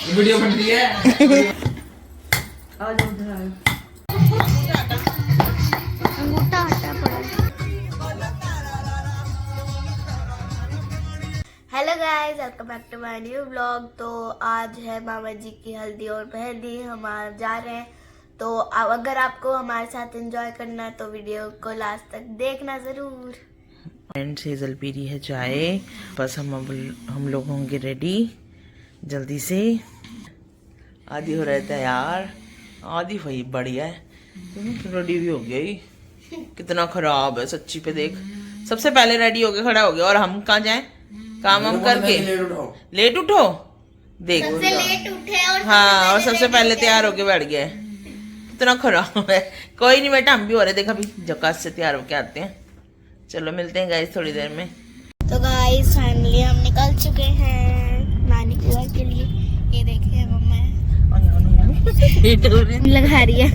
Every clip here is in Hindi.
वीडियो बन रही है। अंगूठा हटा पड़ा। Hello guys, welcome back to my new vlog. तो आज है मामा जी की हल्दी और मेहंदी, हम आज जा रहे हैं। तो अगर आपको हमारे साथ एंजॉय करना है तो वीडियो को लास्ट तक देखना ज़रूर। फ्रेंड्स, हेज़ल पी रही है चाय। बस हम लोग होंगे रेडी जल्दी से। आदि हो रहे थे यार, आदि भाई बढ़िया है, रेडी भी हो गई। कितना खराब है सच्ची पे देख, सबसे पहले रेडी होके खड़ा हो गया और हम कहाँ जाएं काम हम करके। लेट उठो देख, सबसे लेट उठे और हाँ, और सबसे पहले तैयार होके बैठ गया है। कितना खराब है। कोई नहीं बेटा, हम भी हो रहे, देखा भी जकास से तैयार होके आते हैं। चलो मिलते हैं गाइस थोड़ी देर में। तो गाइस फाइनली हम निकल चुके हैं नानी के घर के लिए। ये देखिए मम्मा लगा रही है।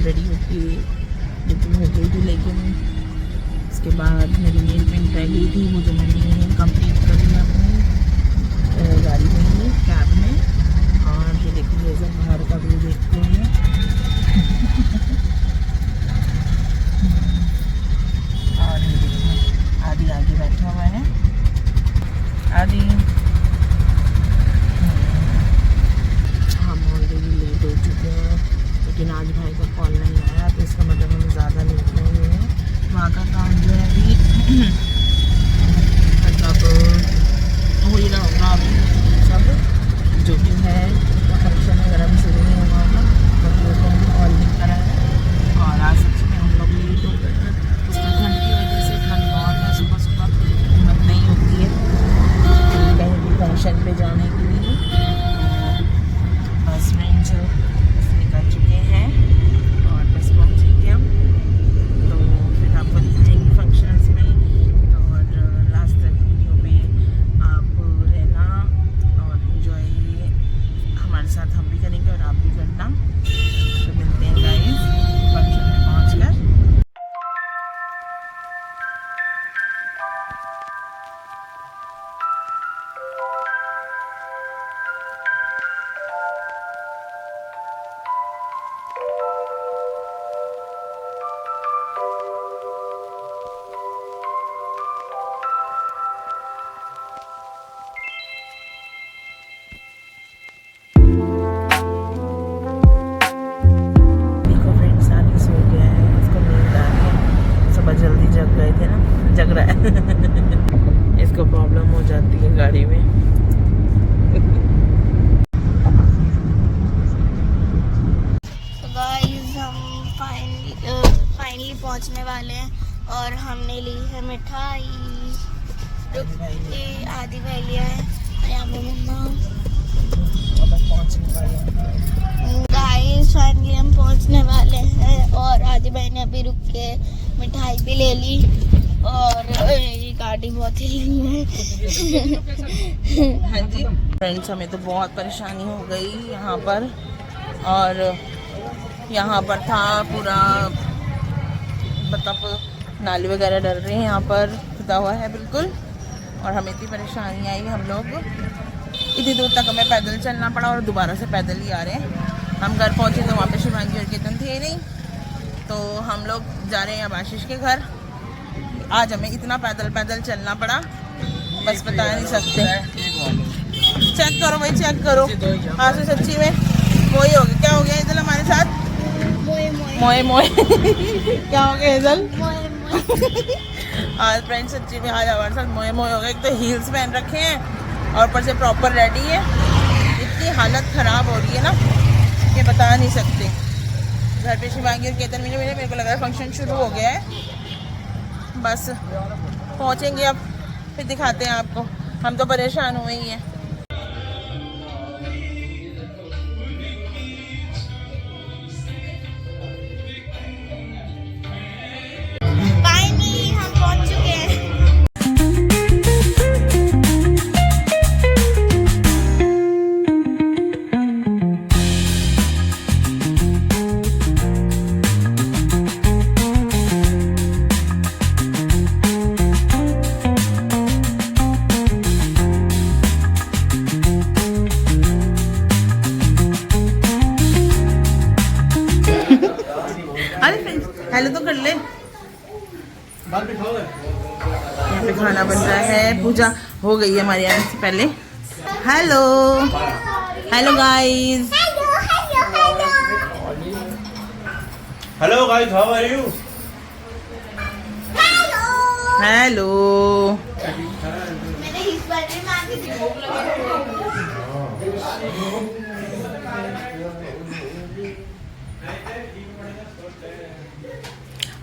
रेडी होके बिल्कुल हो गई थी, लेकिन उसके बाद मेरी नेल पेंट रह गई थी, वो जो मैंने कंप्लीट कर लिया अपनी गाड़ी में ही, कैब में। और ये देखिए जब बाहर का व्यू देखते हैं। और ये देखिए आदि आगे बैठा हुआ है। आदि हम ऑलरेडी लेट हो चुके हैं, लेकिन आज भाई का कॉल नहीं आया, तो इसका मतलब हमें ज़्यादा लेट नहीं हुए हैं। वहाँ का काम जो है अभी मतलब हो ही रहा होगा अभी, सब जो भी है फंक्शन वगैरह भी शुरू नहीं हुआ होगा, बाकी वो हम कॉल नहीं करा है। और आज सच में हम लोग लेट हो गए हैं, उसमें ठंड की वजह से। ठंड बहुत है, सुबह सुबह हिम्मत नहीं होती है कहीं भी फंक्शन पे जाने के लिए। बस फ्रेंड्स निकल चुके हैं और बस पहुँचेंगे हम, तो फिर आपको दिखाएंगे फंक्शंस में। और लास्ट तक वीडियो में आप रहना और एंजॉय हमारे साथ हम भी करेंगे और आप भी करना। तो मिलते हैं गाइस फंक्शन में पहुँचकर। जल्दी जग गए थे ना, जग रहा है। इसको प्रॉब्लम हो जाती है गाड़ी में। तो गाइस हम फाइनली पहुंचने वाले हैं और हमने ली है मिठाई। आदि भाई लिया है, यहाँ पे मम्मा। गाइस फाइनली हम पहुंचने वाले हैं और आदि भाई ने अभी रुक के मिठाई भी ले ली। और ये गाड़ी बहुत ही है। हाँ जी फ्रेंड्स, हमें तो बहुत परेशानी हो गई यहाँ पर। और यहाँ पर था पूरा मतलब नाली वगैरह डल रही है, यहाँ पर खुदा हुआ है बिल्कुल। और हमें इतनी परेशानी आई, हम लोग इतनी दूर तक हमें पैदल चलना पड़ा और दोबारा से पैदल ही आ रहे हैं। हम घर पहुँचे तो वहाँ पे शिवांगी और कीर्तन थे नहीं, तो हम लोग जा रहे हैं अब आशीष के घर। आज हमें इतना पैदल चलना पड़ा, बस बता नहीं सकते। चेक करो भाई, चेक करो। हाँ तो सच्ची में वही हो गया। क्या हो गया हेज़ल हमारे साथ? मोए मोए क्या हो गया हेज़ल? आज फ्रेंड्स सच्ची में आज हमारे साथ मोए मोए हो गए। एक तो हील्स पहन रखे हैं और ऊपर से प्रॉपर रेडी है। इतनी हालत ख़राब हो रही है ना कि बता नहीं सकते। घर पे शिवांगी और केतन मिले, मेरे को लग रहा है फंक्शन शुरू हो गया है। बस पहुंचेंगे अब, फिर दिखाते हैं आपको। हम तो परेशान हुए ही हैं। हेलो तो कर ले। यहाँ पे खाना बन रहा है, पूजा हो गई है हमारे आने से पहले। Hello hello guys, hello guys, how are you? Hello. मैंने इस बार में मांगी थी।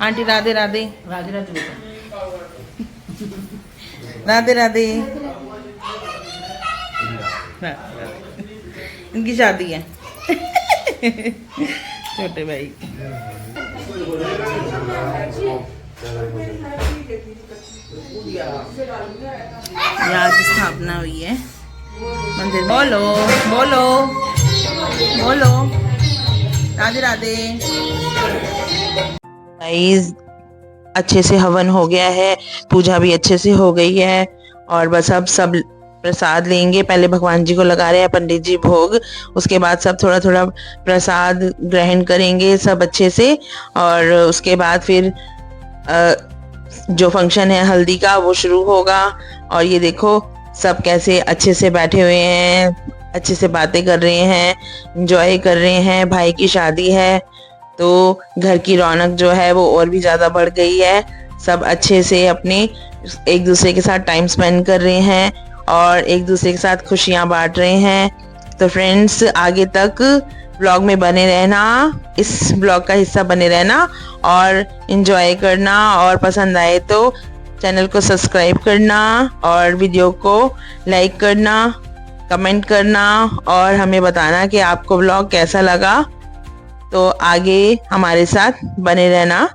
आंटी राधे राधे। राधे राधे बेटा। राधे राधे। इनकी शादी है छोटे भाई। आज स्थापना हुई है मंदिर। बोलो बोलो बोलो राधे राधे। गाइस अच्छे से हवन हो गया है, पूजा भी अच्छे से हो गई है और बस अब सब प्रसाद लेंगे। पहले भगवान जी को लगा रहे हैं पंडित जी भोग, उसके बाद सब थोड़ा थोड़ा प्रसाद ग्रहण करेंगे सब अच्छे से। और उसके बाद फिर जो फंक्शन है हल्दी का वो शुरू होगा। और ये देखो सब कैसे अच्छे से बैठे हुए हैं, अच्छे से बातें कर रहे हैं, एंजॉय कर रहे हैं। भाई की शादी है तो घर की रौनक जो है वो और भी ज़्यादा बढ़ गई है। सब अच्छे से अपने एक दूसरे के साथ टाइम स्पेंड कर रहे हैं और एक दूसरे के साथ खुशियाँ बांट रहे हैं। तो फ्रेंड्स आगे तक ब्लॉग में बने रहना, इस ब्लॉग का हिस्सा बने रहना और एंजॉय करना। और पसंद आए तो चैनल को सब्सक्राइब करना और वीडियो को लाइक करना, कमेंट करना और हमें बताना कि आपको ब्लॉग कैसा लगा। तो आगे हमारे साथ बने रहना।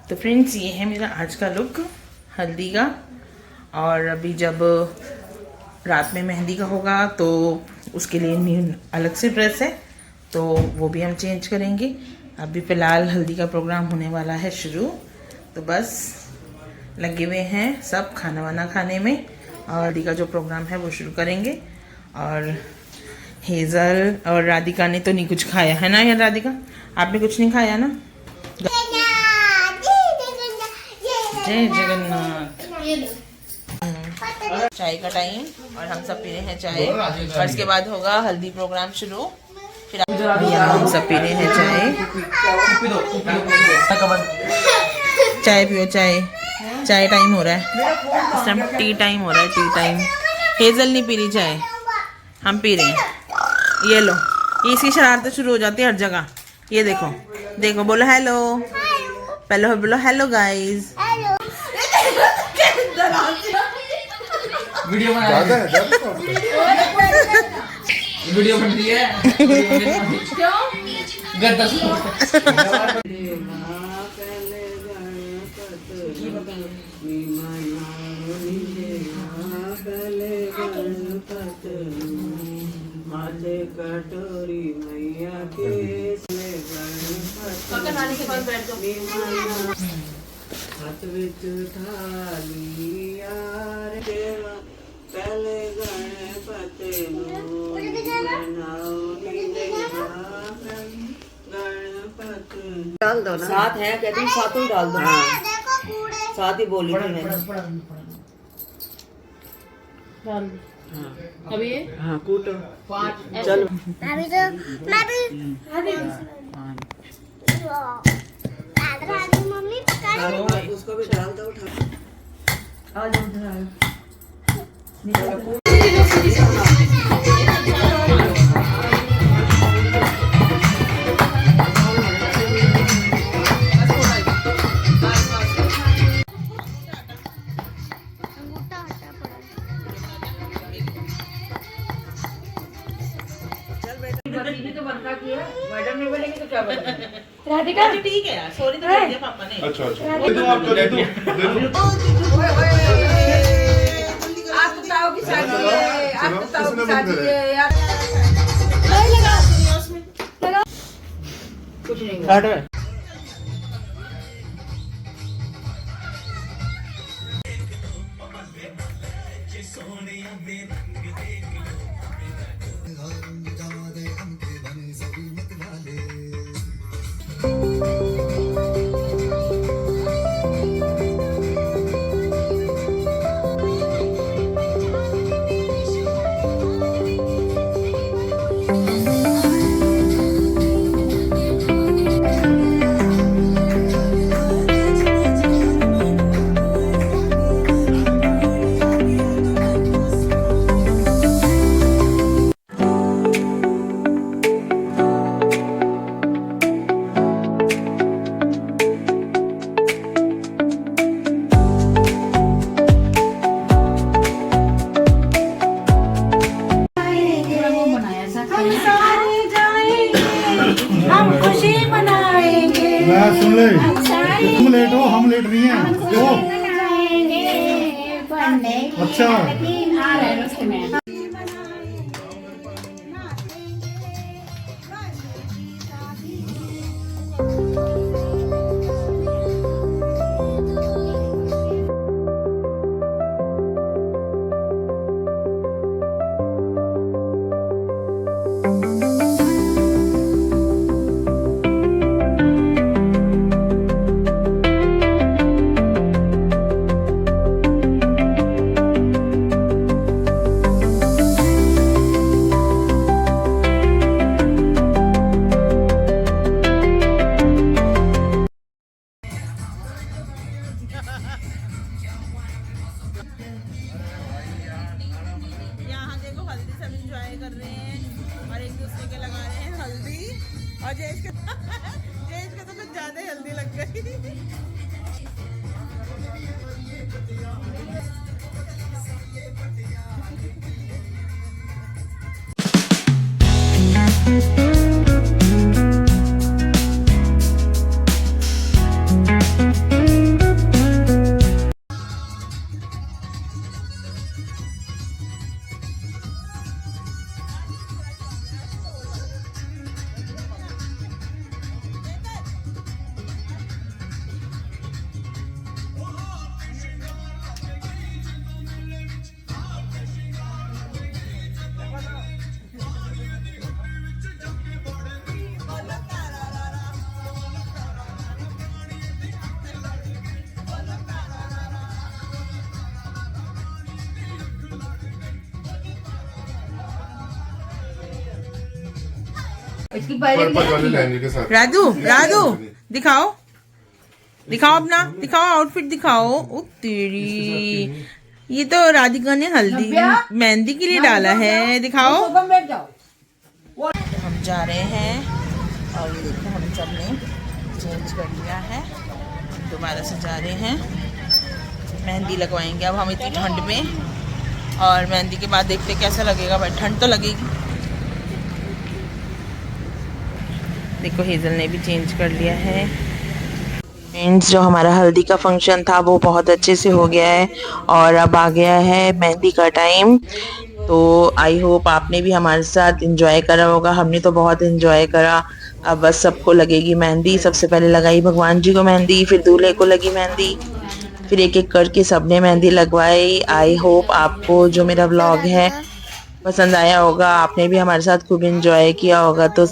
तो फ्रेंड्स ये है मेरा आज का लुक हल्दी का। और अभी जब रात में मेहंदी का होगा तो उसके लिए न्यू अलग से ड्रेस है, तो वो भी हम चेंज करेंगे। अभी फ़िलहाल हल्दी का प्रोग्राम होने वाला है शुरू, तो बस लगे हुए हैं सब खाना वाना खाने में और हल्दी का जो प्रोग्राम है वो शुरू करेंगे। और हेज़ल और राधिका ने तो नहीं कुछ खाया है ना यार? राधिका आपने कुछ नहीं खाया ना? जय जगन्नाथ। चाय का टाइम और हम सब पी रहे हैं चाय और इसके बाद होगा हल्दी प्रोग्राम शुरू। फिर हम सब पी रहे हैं चाय। चाय पियो, चाय चाय टाइम हो रहा है इस टाइम, टी टाइम हो रहा है, टी टाइम। हेज़ल नहीं पी रही चाय, हम पी रहे हैं। ये लो, ये इसकी शरारतें शुरू हो जाती है हर जगह। ये देखो देखो, बोलो हेलो, पहले बोलो हेलो गाइस। वीडियो बना रहा है, वीडियो बन रही है। क्यों? गद्दा कटोरी मैया के के पास बैठ जाओ। हाथ विच थाली यार देवा पहले गणपति गणपति डाल दो ना। साथ है कहती हूँ, सातों ही डाल दो। साथ ही बोली थी मैंने। अभी ये हाँ कूटो। चलो मम्मी उसको भी डाल दो। उठा नहीं बनेगी तो क्या बनेगा? राधिका ठीक है यार, सॉरी तो कर दिया पापा ने। अच्छा दे दो आपको, दे दो आप तो ताऊ की शादी है, आप तो ताऊ की शादी है यार। कुछ नहीं हुआ। सुन ले, तुम लेट हो, हम लेट नहीं हैं। अच्छा यहाँ देखो हल्दी सब एंजॉय कर रहे हैं और एक दूसरे के लगा रहे हैं हल्दी। और जयेश के तो कुछ ज्यादा ही हल्दी लग गई। इसकी पहले पर्पल वाले लहंगे के साथ। राधू दिखाओ अपना, दिखाओ आउटफिट दिखाओ। ओ तेरी, ये तो राधिका ने हल्दी मेहंदी के लिए डाला है, दिखाओ। बैठ जाओ। हम जा रहे हैं और ये देखो हम सब ने चेंज कर लिया है, दोबारा से जा रहे हैं, मेहंदी लगवाएंगे अब हम इतनी ठंड में। और मेहंदी के बाद देखते कैसा लगेगा, भाई ठंड तो लगेगी। देखो हेजल ने भी चेंज कर लिया है। फ्रेंड्स, जो हमारा हल्दी का फंक्शन था वो बहुत अच्छे से हो गया है और अब आ गया है मेहंदी का टाइम। तो आई होप आपने भी हमारे साथ एंजॉय करा होगा, हमने तो बहुत एंजॉय करा। अब बस सबको लगेगी मेहंदी। सबसे पहले लगाई भगवान जी को मेहंदी, फिर दूल्हे को लगी मेहंदी, फिर एक एक करके सबने मेहंदी लगवाई। आई होप आपको जो मेरा व्लॉग है पसंद आया होगा, आपने भी हमारे साथ खूब एंजॉय किया होगा। तो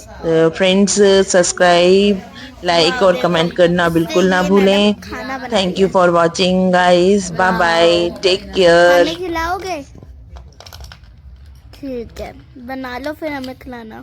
फ्रेंड्स, सब्सक्राइब, लाइक और कमेंट करना बिल्कुल ना भूलें। Thank you for watching guys, bye bye, take care. खिलाओगे? ठीक है, बना लो फिर हमें खिलाना।